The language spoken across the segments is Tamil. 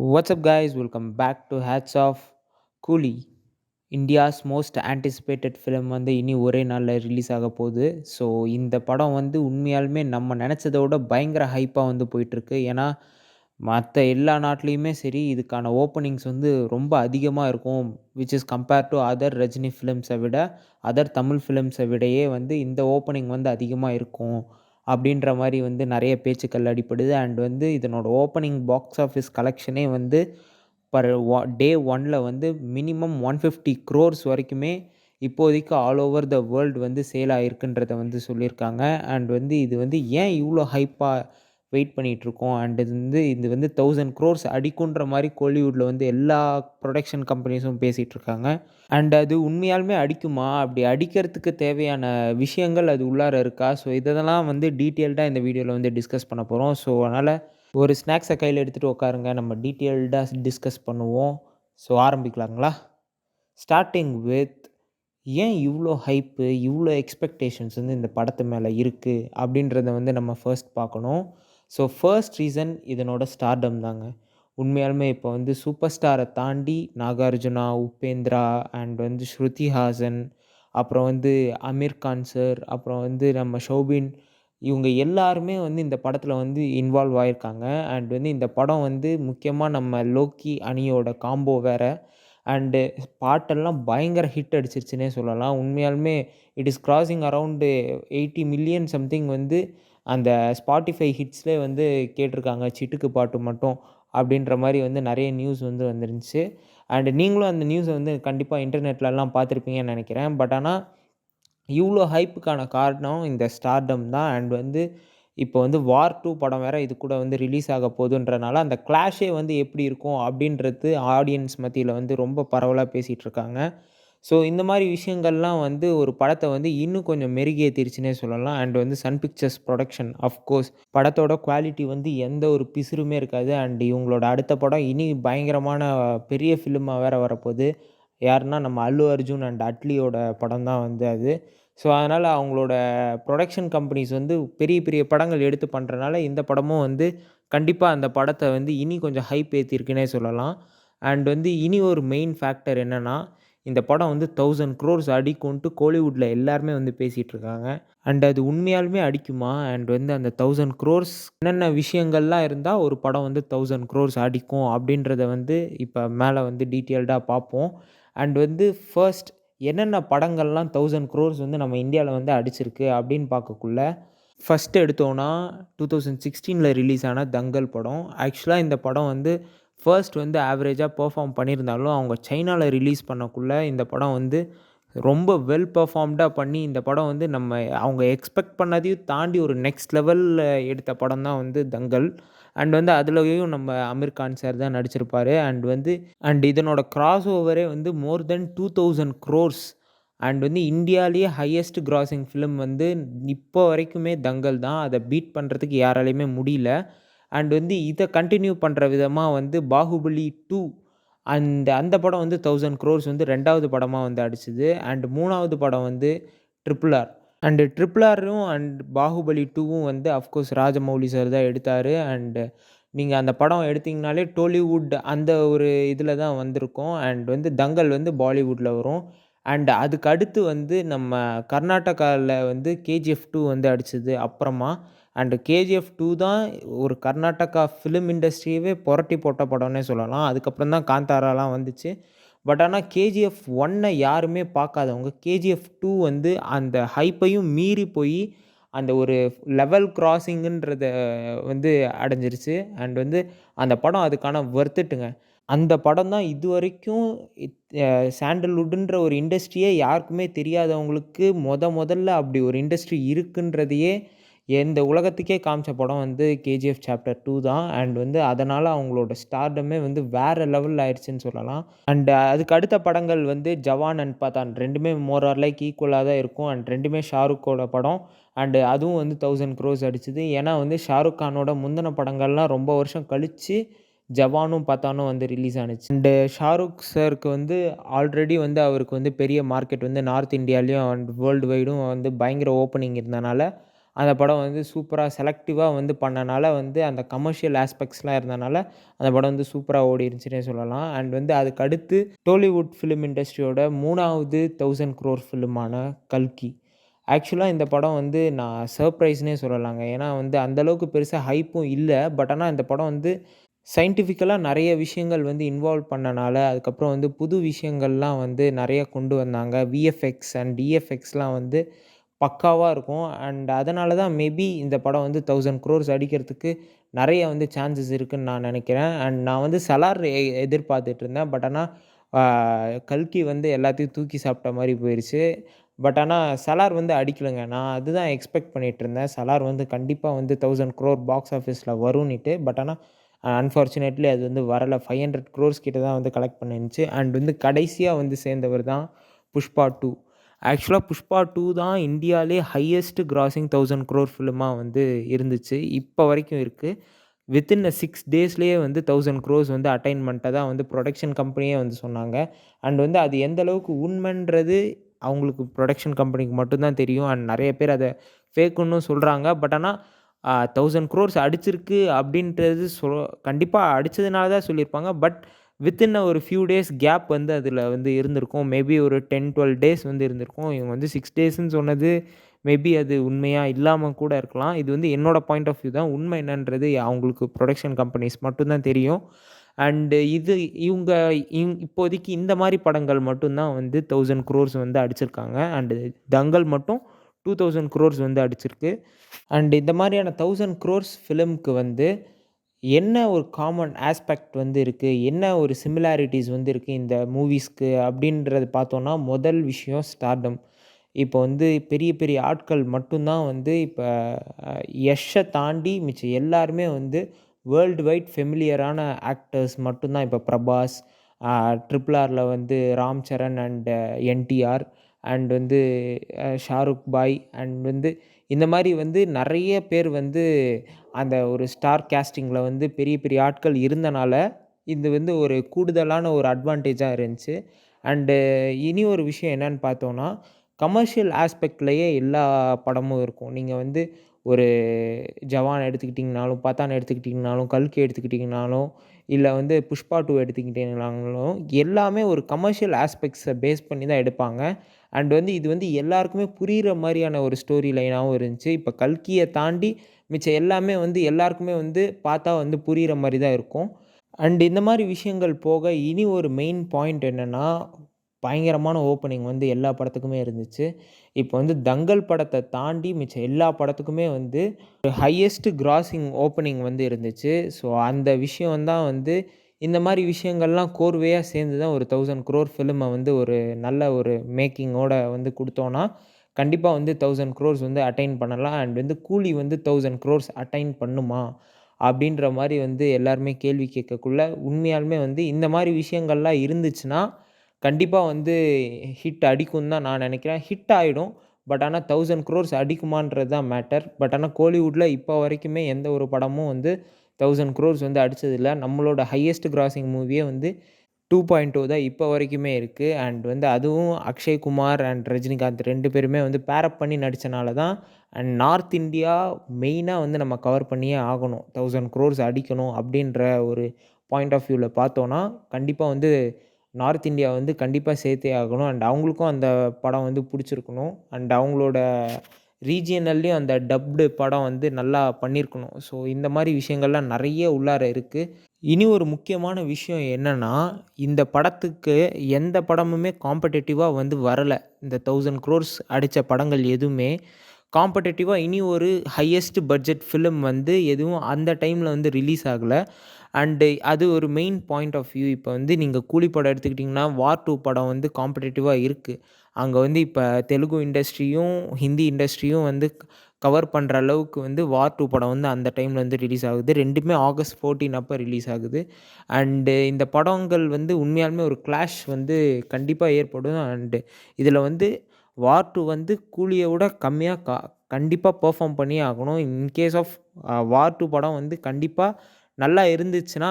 What's up, guys? Welcome back to Hats Off. கூலி இந்தியாஸ் மோஸ்ட் ஆன்டிசிபேட்டட் ஃபிலிம் வந்து இனி ஒரே நாளில் ரிலீஸ் ஆக போகுது. ஸோ இந்த படம் வந்து உண்மையாலுமே நம்ம நினச்சத விட பயங்கர ஹைப்பாக வந்து போயிட்டுருக்கு. ஏன்னா மற்ற எல்லா நாட்டிலையுமே சரி இதுக்கான ஓப்பனிங்ஸ் வந்து ரொம்ப அதிகமாக இருக்கும். Which is compare to other Rajini ஃபிலிம்ஸை விட அதர் தமிழ் ஃபிலிம்ஸை விடையே வந்து இந்த ஓப்பனிங் வந்து அதிகமாக இருக்கும் அப்படின்ற மாதிரி வந்து நிறைய பேச்சுக்கள் அடிப்படுது. அண்ட் வந்து இதனோட ஓப்பனிங் பாக்ஸ் ஆஃபீஸ் கலெக்ஷனே வந்து டே 1ல் வந்து மினிமம் 150 crores வரைக்குமே இப்போதைக்கு ஆல் ஓவர் த வேர்ல்டு வந்து சேல் ஆகிருக்குன்றத வந்து சொல்லியிருக்காங்க. அண்ட் வந்து இது வந்து ஏன் இவ்வளோ ஹைப்பாக வெயிட் பண்ணிகிட்ருக்கோம் அண்ட் இது வந்து 1000 crores அடிக்குன்ற மாதிரி கோலிவுட்டில் வந்து எல்லா ப்ரொடக்ஷன் கம்பெனிஸும் பேசிகிட்ருக்காங்க. அண்ட் அது உண்மையாலுமே அடிக்குமா? அப்படி அடிக்கிறதுக்கு தேவையான விஷயங்கள் அது உள்ளார இருக்கா? ஸோ இதெல்லாம் வந்து டீட்டெயில்டாக இந்த வீடியோவில் வந்து டிஸ்கஸ் பண்ண போகிறோம். ஸோ அதனால் ஒரு ஸ்நாக்ஸை கையில் எடுத்துகிட்டு உட்காருங்க, நம்ம டீட்டெயில்டாக டிஸ்கஸ் பண்ணுவோம். ஸோ ஆரம்பிக்கலாங்களா? ஸ்டார்டிங் வித் ஏன் இவ்வளோ ஹைப்பு, இவ்வளோ எக்ஸ்பெக்டேஷன்ஸ் வந்து இந்த படத்து மேலே இருக்குது அப்படின்றத வந்து நம்ம ஃபர்ஸ்ட் பார்க்கணும். ஸோ ஃபர்ஸ்ட் ரீசன் இதனோட ஸ்டார்டம் தாங்க. உண்மையாலுமே இப்போ வந்து சூப்பர் ஸ்டாரை தாண்டி நாகார்ஜுனா, உபேந்திரா அண்ட் வந்து ஸ்ருதி ஹாசன், அப்புறம் வந்து அமீர் கான் சார், அப்புறம் வந்து நம்ம ஷோபின், இவங்க எல்லாருமே வந்து இந்த படத்தில் வந்து இன்வால்வ் ஆகியிருக்காங்க. அண்ட் வந்து இந்த படம் வந்து முக்கியமாக நம்ம லோக்கி அணியோட காம்போ வேறு. அண்டு பாட்டெல்லாம் பயங்கர ஹிட் அடிச்சிருச்சுன்னே சொல்லலாம். உண்மையாலுமே it is crossing around 80 million something வந்து அந்த ஸ்பாட்டிஃபை ஹிட்ஸ்லேயே வந்து கேட்டிருக்காங்க, சிட்டுக்கு பாட்டு மட்டும் அப்படின்ற மாதிரி வந்து நிறைய நியூஸ் வந்து வந்துருந்துச்சு. அண்டு நீங்களும் அந்த நியூஸை வந்து கண்டிப்பாக இன்டர்நெட்லலாம் பார்த்துருப்பீங்கன்னு நினைக்கிறேன். பட் ஆனால் இவ்வளோ ஹைப்புக்கான காரணம் இந்த ஸ்டார்டம் தான். அண்ட் வந்து இப்போ வந்து வார் 2 படம் வேறு இது கூட வந்து ரிலீஸ் ஆக போகுதுன்றனால அந்த கிளாஷே வந்து எப்படி இருக்கும் அப்படின்றது ஆடியன்ஸ் மத்தியில் வந்து ரொம்ப பரவலாக பேசிகிட்ருக்காங்க. ஸோ இந்த மாதிரி விஷயங்கள்லாம் வந்து ஒரு படத்தை வந்து இன்னும் கொஞ்சம் மெருகேற்றிருச்சுன்னே சொல்லலாம். அண்ட் வந்து சன் பிக்சர்ஸ் ப்ரொடக்ஷன் அஃப்கோர்ஸ் படத்தோட குவாலிட்டி வந்து எந்த ஒரு பிசுறுமே இருக்காது. அண்ட் இவங்களோட அடுத்த படம் இனி பயங்கரமான பெரிய ஃபிலிமாக வேறு வரப்போகுது. யாருன்னா நம்ம அல்லு அர்ஜுன் அண்ட் அட்லியோட படம் தான் வந்து அது. ஸோ அதனால் அவங்களோட ப்ரொடக்ஷன் கம்பெனிஸ் வந்து பெரிய பெரிய படங்கள் எடுத்து பண்ணுறனால இந்த படமும் வந்து கண்டிப்பாக அந்த படத்தை வந்து இனி கொஞ்சம் ஹைப் ஏற்றிருக்குன்னே சொல்லலாம். அண்ட் வந்து இனி ஒரு மெயின் ஃபேக்டர் என்னென்னா, இந்த படம் வந்து 1000 crores அடிக்கும்ன்ட்டு கோலிவுட்டில் எல்லாருமே வந்து பேசிகிட்ருக்காங்க. அண்ட் அது உண்மையாலுமே அடிக்குமா? அண்ட் வந்து அந்த 1000 crores என்னென்ன விஷயங்கள்லாம் இருந்தால் ஒரு படம் வந்து 1000 crores அடிக்கும் அப்படின்றத வந்து இப்போ மேலே வந்து டீட்டெயில்டாக பார்ப்போம். அண்ட் வந்து ஃபர்ஸ்ட் என்னென்ன படங்கள்லாம் 1000 crores வந்து நம்ம இந்தியாவில் வந்து அடிச்சிருக்கு அப்படின்னு பார்க்கக்குள்ள ஃபஸ்ட்டு எடுத்தோன்னா 2016 ரிலீஸ் ஆன தங்கல் படம். ஆக்சுவலாக இந்த படம் வந்து ஃபர்ஸ்ட் வந்து ஆவரேஜாக பெர்ஃபார்ம் பண்ணியிருந்தாலும் அவங்க சைனாவில் ரிலீஸ் பண்ணக்குள்ளே இந்த படம் வந்து ரொம்ப வெல் பெர்ஃபார்ம்டாக பண்ணி இந்த படம் வந்து அவங்க எக்ஸ்பெக்ட் பண்ணதையும் தாண்டி ஒரு நெக்ஸ்ட் லெவலில் எடுத்த படம் தான் வந்து தங்கல். அண்ட் வந்து அதுலேயும் நம்ம அமீர் கான் சார் தான் நடிச்சிருப்பார். அண்ட் இதனோட கிராஸ் ஓவரே வந்து மோர் தென் 2000 crores. அண்ட் வந்து இந்தியாவிலேயே ஹையஸ்ட் கிராசிங் ஃபிலிம் வந்து இப்போ வரைக்குமே தங்கல் தான். அதை பீட் பண்ணுறதுக்கு யாராலையுமே முடியல. அண்ட் வந்து இதை கண்டினியூ பண்ணுற விதமாக வந்து பாகுபலி 2 அந்த படம் வந்து 1000 crores வந்து 2வது படமாக வந்து அடிச்சுது. அண்ட் 3வது படம் வந்து ட்ரிபிள் ஆர். அண்டு ட்ரிபிள் ஆரும் அண்ட் பாகுபலி 2வும் வந்து அஃப்கோர்ஸ் ராஜமௌலி சார் தான் எடுத்தார். அண்டு நீங்கள் அந்த படம் எடுத்திங்கனாலே டோலிவுட் அந்த ஒரு இதில் தான் வந்திருக்கும். அண்ட் வந்து தங்கல் வந்து பாலிவுட்டில் வரும். அண்ட் அதுக்கு அடுத்து வந்து நம்ம கர்நாடகாவில் வந்து கேஜிஎஃப் 2 வந்து அடிச்சது அப்புறமா. அண்டு கேஜிஎஃப் 2 தான் ஒரு கர்நாடகா ஃபிலிம் இண்டஸ்ட்ரியவே புரட்டி போட்ட படம்னே சொல்லலாம். அதுக்கப்புறம் தான் காந்தாராலாம் வந்துச்சு. பட் ஆனால் கேஜிஎஃப் 1 யாருமே பார்க்காதவங்க கேஜிஎஃப் 2 வந்து அந்த ஹைப்பையும் மீறி போய் அந்த ஒரு லெவல் கிராசிங்குன்றத வந்து அடைஞ்சிருச்சு. அண்ட் வந்து அந்த படம் அதுக்கான வொர்த்துட்டுங்க. அந்த படம் தான் இதுவரைக்கும் சாண்டல்வுட்டுன்ற ஒரு இண்டஸ்ட்ரியே யாருக்குமே தெரியாதவங்களுக்கு முதல்ல அப்படி ஒரு இண்டஸ்ட்ரி இருக்குன்றதையே இந்த உலகத்துக்கே காமிச்ச படம் வந்து கேஜிஎஃப் சாப்டர் 2 தான். அண்ட் வந்து அதனால் அவங்களோட ஸ்டார்டமே வந்து வேறு லெவலில் ஆயிடுச்சுன்னு சொல்லலாம். அண்ட் அதுக்கு அடுத்த படங்கள் வந்து ஜவான் அண்ட் பதான் 2மே மோர் ஆர் லைக் ஈக்குவலாக தான் இருக்கும். அண்ட் 2மே ஷாருக்கோட படம். அண்டு அதுவும் வந்து 1000 crores அடிச்சுது. ஏன்னா வந்து ஷாருக் கானோட முந்தின படங்கள்லாம் ரொம்ப வருஷம் கழித்து ஜவானும் பத்தானும் வந்து ரிலீஸ் ஆனுச்சு. அண்டு ஷாருக் சாருக்கு வந்து ஆல்ரெடி வந்து அவருக்கு வந்து பெரிய மார்க்கெட் வந்து நார்த் இந்தியாலேயும் அண்ட் வேர்ல்டு வைடும் வந்து பயங்கர ஓப்பனிங் இருந்தனால அந்த படம் வந்து சூப்பரா செலக்டிவா வந்து பண்ணனால வந்து அந்த கமர்ஷியல் ஆஸ்பெக்ட்ஸ்லாம் இருந்தனால, அந்த படம் வந்து சூப்பரா ஓடிருந்துச்சுன்னே சொல்லலாம். அண்ட் வந்து அதுக்கு அடுத்து டோலிவுட் ஃபிலிம் இண்டஸ்ட்ரியோட 3வது 1000 crore ஃபிலிமான கல்கி. ஆக்சுவலா இந்த படம் வந்து நான் சர்ப்ரைஸ்ன்னே சொல்லலாங்க. ஏன்னா வந்து அந்த அளவுக்கு பெருசா ஹைப்பும் இல்ல. பட் ஆனா இந்த படம் வந்து சயின்டிஃபிக்கலா நெறைய விஷயங்கள் வந்து இன்வால்வ் பண்ணனால, அதுக்கப்புறம் வந்து புது விஷயங்கள்லாம் வந்து நெறைய கொண்டு வந்தாங்க. விஎஃப்எக்ஸ் அண்ட் டிஎஃப்எக்ஸ்லாம் வந்து பக்காவா இருக்கும். அண்ட் அதனால தான் மேபி இந்த படம் வந்து 1000 க்ரோர்ஸ் அடிக்கிறதுக்கு நெறைய வந்து சான்சஸ் இருக்குன்னு நான் நெனைக்கிறேன். அண்ட் நான் வந்து சலார் எதிர்பார்த்துட்டு இருந்தேன். பட் ஆனா ஆ கல்கி வந்து எல்லாத்தையும் தூக்கி சாப்பிட்ட மாரி போயிருச்சு. பட் ஆனா சலார் வந்து அடிக்கலங்க. நான் அதுதான் எக்ஸ்பெக்ட் பண்ணிட்டு இருந்தேன். சலார் வந்து கண்டிப்பா வந்து 1000 க்ரோர் பாக்ஸ் ஆஃபிஸ்ல வரும்னிட்டு. பட் ஆனா அன்ஃபார்ச்சுனேட்லி அது வந்து வரல. 500 க்ரோர்ஸ் கிட்ட தான் வந்து கலெக்ட் பண்ணிருந்துச்சு. அண்ட் வந்து கடைசியா வந்து சேர்ந்தவர் தான் புஷ்பா 2. ஆக்சுவலா புஷ்பா 2 தான் இந்தியாலயே ஹையஸ்ட் கிராசிங் 1000 க்ரோர் ஃபிலிமா வந்து இருந்துச்சு. இப்ப வரைக்கும் இருக்கு. வித்தின் அ 6 டேஸ்லயே வந்து 1000 க்ரோர்ஸ் வந்து அட்டைன் பண்ணிட்டதா வந்து புரொடக்ஷன் கம்பெனியே வந்து சொன்னாங்க. அண்ட் வந்து அது எந்த அளவுக்கு உண்மைன்றது அவங்களுக்கு புரொடக்ஷன் கம்பெனிக்கு மட்டும் தான் தெரியும். அண்ட் நெறைய பேர் அத ஃபேக்குன்னும் சொல்றாங்க. பட் ஆனா 1000 க்ரோர்ஸ் அடிச்சிருக்கு அப்படின்றது கண்டிப்பா அடிச்சதுனால தான் சொல்லியிருப்பாங்க. பட் வித்தின் ஒரு ஃபியூ டேஸ் கேப் வந்து அதில வந்து இருந்திருக்கும். மேபி ஒரு 10, 12 டேஸ் வந்து இருந்திருக்கும். இவங்க வந்து 6 டேஸ்ன்னு சொன்னது மேபி அது உண்மையா இல்லாம கூட இருக்கலாம். இது வந்து என்னோட பாயிண்ட் ஆஃப் வியூ தான். உண்மை என்னன்றது அவங்களுக்கு புரொடக்ஷன் கம்பெனிஸ் மட்டும் தான் தெரியும். அண்டு இது இவங்க இப்போதைக்கு இந்த மாரி படங்கள் மட்டும் தான் வந்து 1000 க்ரோர்ஸ் வந்து அடிச்சிருக்காங்க. அண்டு தங்கல் மட்டும் 2000 க்ரோர்ஸ் வந்து அடிச்சிருக்கு. அண்ட் இந்த மாரியான 1000 க்ரோர்ஸ் ஃபிலிம்க்கு வந்து என்ன ஒரு காமன் ஆஸ்பெக்ட் வந்து இருக்கு? என்ன ஒரு சிமிலாரிட்டீஸ் வந்து இருக்கு இந்த மூவிஸ்க்கு அப்படின்றது பார்த்தோம்னா, முதல் விஷயம் ஸ்டார்டம். இப்போ வந்து பெரிய பெரிய ஆட்கள் மட்டும் தான் வந்து இப்ப யஷ்ஷ தாண்டி மிச்சம் எல்லாருமே வந்து வேர்ல்டு வைட் ஃபெமிலியரான ஆக்டர்ஸ் மட்டும் தான். இப்போ பிரபாஸ், ட்ரிபிள் ஆர்ல வந்து ராம் சரண் அண்ட் என்டிஆர் அண்ட் வந்து ஷாருக் பாய் அண்ட் வந்து இந்த மாரி வந்து நெறைய பேர் வந்து அந்த ஒரு ஸ்டார் கேஸ்டிங்கில வந்து பெரிய பெரிய ஆட்கள் இருந்தனால, இது வந்து ஒரு கூடுதலான ஒரு அட்வான்டேஜா இருந்துச்சு. அண்டு இனி ஒரு விஷயம் என்னன்னு பார்த்தோம்னா, கமர்ஷியல் ஆஸ்பெக்ட்லயே எல்லா படமும் இருக்கும். நீங்க வந்து ஒரு ஜவான் எடுத்துக்கிட்டிங்கனாலும், பதான் எடுத்துக்கிட்டிங்கனாலும், கல்கி எடுத்துக்கிட்டிங்கனாலும், இல்ல வந்து புஷ்பா 2 எடுத்துக்கிட்டிங்கனாலும், எல்லாமே ஒரு கமர்ஷியல் ஆஸ்பெக்ட்ஸ பேஸ் பண்ணி தான் எடுப்பாங்க. அண்ட் வந்து இது வந்து எல்லாருக்குமே புரியிற மாரியான ஒரு ஸ்டோரி லைனாவும் இருந்துச்சு. இப்ப கல்கிய தாண்டி மிச்சம் எல்லாமே வந்து எல்லாருக்குமே வந்து பார்த்தா வந்து புரியிற மாரி தான் இருக்கும். அண்ட் இந்த மாரி விஷயங்கள் போக இனி ஒரு மெயின் பாயிண்ட் என்னன்னா, பயங்கரமான ஓப்பனிங் வந்து எல்லா படத்துக்குமே இருந்துச்சு. இப்போ வந்து தங்கல் படத்த தாண்டி மிச்சம் எல்லா படத்துக்குமே வந்து ஹையஸ்ட் கிராசிங் ஓப்பனிங் வந்து இருந்துச்சு. ஸோ அந்த விஷயம் தான் வந்து இந்த மாரி விஷயங்கள்லாம் கோர்வையா சேர்ந்து தான் ஒரு 1000 க்ரோர் ஃபிலிம வந்து ஒரு நல்ல ஒரு மேக்கிங்கோட வந்து குடுத்தோம்னா, கண்டிப்பா வந்து 1000 க்ரோர்ஸ் வந்து அட்டைன் பண்ணலாம். அண்ட் வந்து கூலி வந்து 1000 க்ரோர்ஸ் அட்டைன் பண்ணுமா? அப்படின்ற மாரி வந்து எல்லாருமே கேள்வி கேட்கக்குள்ள, உண்மையாலுமே வந்து இந்த மாரி விஷயங்கள்லாம் இருந்துச்சுன்னா, கண்டிப்பா வந்து ஹிட் அடிக்கும்னு தான் நான் நெனைக்கிறேன். ஹிட் ஆயிடும். பட் ஆனா 1000 க்ரோர்ஸ் அடிக்குமான்றது தான் மேட்டர். பட் ஆனா கோலிவுட்ல இப்போ வரைக்குமே எந்த ஒரு படமும் வந்து 1000 க்ரோர்ஸ் வந்து அடிச்சதில்ல. நம்மளோட ஹையஸ்ட் கிராசிங் மூவியே வந்து 2.0 தான் இப்போ வரைக்குமே இருக்கு. அண்ட் வந்து அதுவும் அக்ஷய் குமார் அண்ட் ரஜினிகாந்த் 2 பேருமே வந்து பேர் அப் பண்ணி நடிச்சனால தான். அண்ட் நார்த் இந்தியா மெயினா வந்து நம்ம கவர் பண்ணியே ஆகணும். 1000 க்ரோர்ஸ் அடிக்கணும் அப்படின்ற ஒரு பாயிண்ட் ஆஃப் வியூல பார்த்தோம்னா, கண்டிப்பா வந்து நார்த் இந்தியா வந்து கண்டிப்பா சேர்த்தே ஆகணும். அண்ட் அவங்களுக்கும் அந்த படம் வந்து புடிச்சிருக்கணும். அண்ட் அவங்களோட ரீஜியனல்லயும் அந்த டப்டு படம் வந்து நல்லா பண்ணியிருக்கணும். ஸோ இந்த மாரி விஷயங்கள்லாம் நெறைய உள்ளார இருக்கு. இனி ஒரு முக்கியமான விஷயம் என்னன்னா, இந்த படத்துக்கு எந்த படமுமே காம்படிட்டிவா வந்து வரல. இந்த 1000 க்ரோர்ஸ் அடிச்ச படங்கள் எதுவுமே காம்படிட்டிவா இனி ஒரு ஹையஸ்ட் பட்ஜெட் ஃபிலிம் வந்து எதுவும் அந்த டைம்ல வந்து ரிலீஸ் ஆகல. அண்டு அது ஒரு மெயின் பாயிண்ட் ஆஃப் வியூ. இப்போ வந்து நீங்க கூலி படம் எடுத்துக்கிட்டிங்கன்னா, வார் 2 படம் வந்து காம்படிட்டிவா இருக்கு. அங்க வந்து இப்ப தெலுங்கு இண்டஸ்ட்ரியும், ஹிந்தி இண்டஸ்ட்ரியும் வந்து கவர் பண்ற அளவுக்கு வந்து வார் 2 படம் வந்து அந்த டைம்ல வந்து ரிலீஸ் ஆகுது. 2மே ஆகஸ்ட் 14 அப்ப ரிலீஸ் ஆகுது. அண்டு இந்த படங்கள் வந்து உண்மையாலுமே ஒரு கிளாஷ் வந்து கண்டிப்பா ஏற்படும். அண்டு இதில வந்து வார் 2 வந்து கூலிய விட கம்மியா கண்டிப்பா பெர்ஃபார்ம் பண்ணியே ஆகணும். இன் கேஸ் ஆஃப் வார் 2 படம் வந்து கண்டிப்பா நல்லா இருந்துச்சுன்னா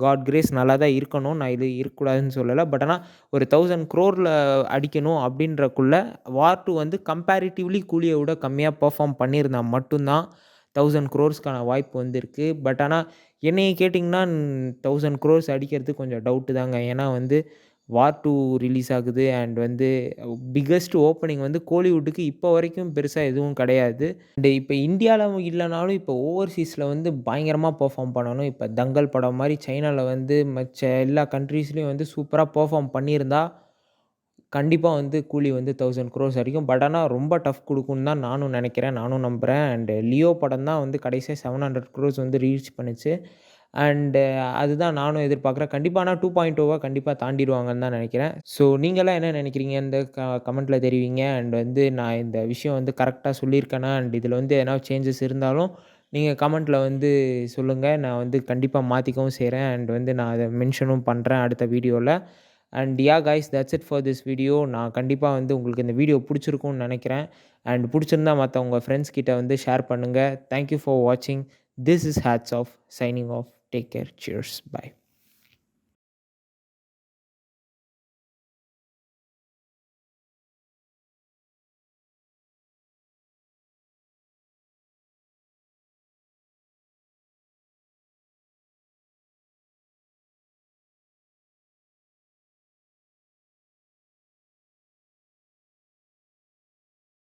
காட் கிரேஸ் நல்லா தான் இருக்கணும். நான் இது இருக்கக்கூடாதுன்னு சொல்லல. பட் ஆனா ஒரு 1000 க்ரோர்ல அடிக்கணும் அப்படின்றக்குள்ள வார் 2 வந்து கம்பேரிட்டிவ்லி கூலிய விட கம்மியா பெர்ஃபார்ம் பண்ணியிருந்தா மட்டும் தான் 1000 க்ரோர்ஸ்க்கான வாய்ப்பு வந்து இருக்கு. பட் ஆனா என்னைய கேட்டீங்கன்னா 1000 க்ரோர்ஸ் அடிக்கிறது கொஞ்சம் டவுட்டு தாங்க. ஏன்னா வந்து வார் 2 ரிலீஸ் ஆகுது அண்ட் வந்து பிக்கஸ்ட் ஓப்பனிங் வந்து கோலிவுட்டுக்கு இப்போ வரைக்கும் பெருசா எதுவும் கிடையாது. அண்ட் இப்ப இந்தியால இல்லனாலும் இப்போ ஓவர்சீஸ்ல வந்து பயங்கரமா பெர்ஃபார்ம் பண்ணணும். இப்ப தங்கல் படம் மாரி சைனால வந்து மற்ற எல்லா கண்ட்ரீஸ்லயும் வந்து சூப்பரா பெர்ஃபார்ம் பண்ணியிருந்தா, கண்டிப்பா வந்து கூலி வந்து 1000 குரோர்ஸ் அடிக்கும். பட் ஆனா ரொம்ப டஃப் குடுக்கும்னு தான் நானும் நெனைக்கிறேன். நானும் நம்புறேன். அண்ட் லியோ படம் தான் வந்து கடைசியா 700 குரோர்ஸ் வந்து ரீச் பண்ணுச்சு. அண்ட் அதுதான் நானும் எதிர்பார்க்குறேன். கண்டிப்பா ஆனா 2.0வ கண்டிப்பா தாண்டிருவாங்கன்னு தான் நெனைக்கிறேன். ஸோ நீங்கலாம் என்ன நெனைக்கிறீங்க? இந்த கமெண்ட்ல தெரிவிங்க. அண்ட் வந்து நான் இந்த விஷயம் வந்து கரெக்ட்டா சொல்லியிருக்கேனா? அண்ட் இதில வந்து எதனா சேஞ்சஸ் இருந்தாலும் நீங்க கமெண்ட்ல வந்து சொல்லுங்க. நான் வந்து கண்டிப்பா மாத்திக்கவும் செய்றேன். அண்ட் வந்து நான் அத மென்ஷனும் பண்றேன் அடுத்த வீடியோல. And yeah guys that's it for this video. நான் கண்டிப்பா வந்து உங்களுக்கு இந்த வீடியோ புடிச்சிருக்கும்னு நெனைக்கிறேன். அண்ட் புடிச்சிருந்தா மத்த உங்க ஃப்ரெண்ட்ஸ் கிட்ட வந்து ஷேர் பண்ணுங்க. தேங்க் யூ ஃபார் வாட்சிங். This is hats off signing off. Take care. Cheers. By.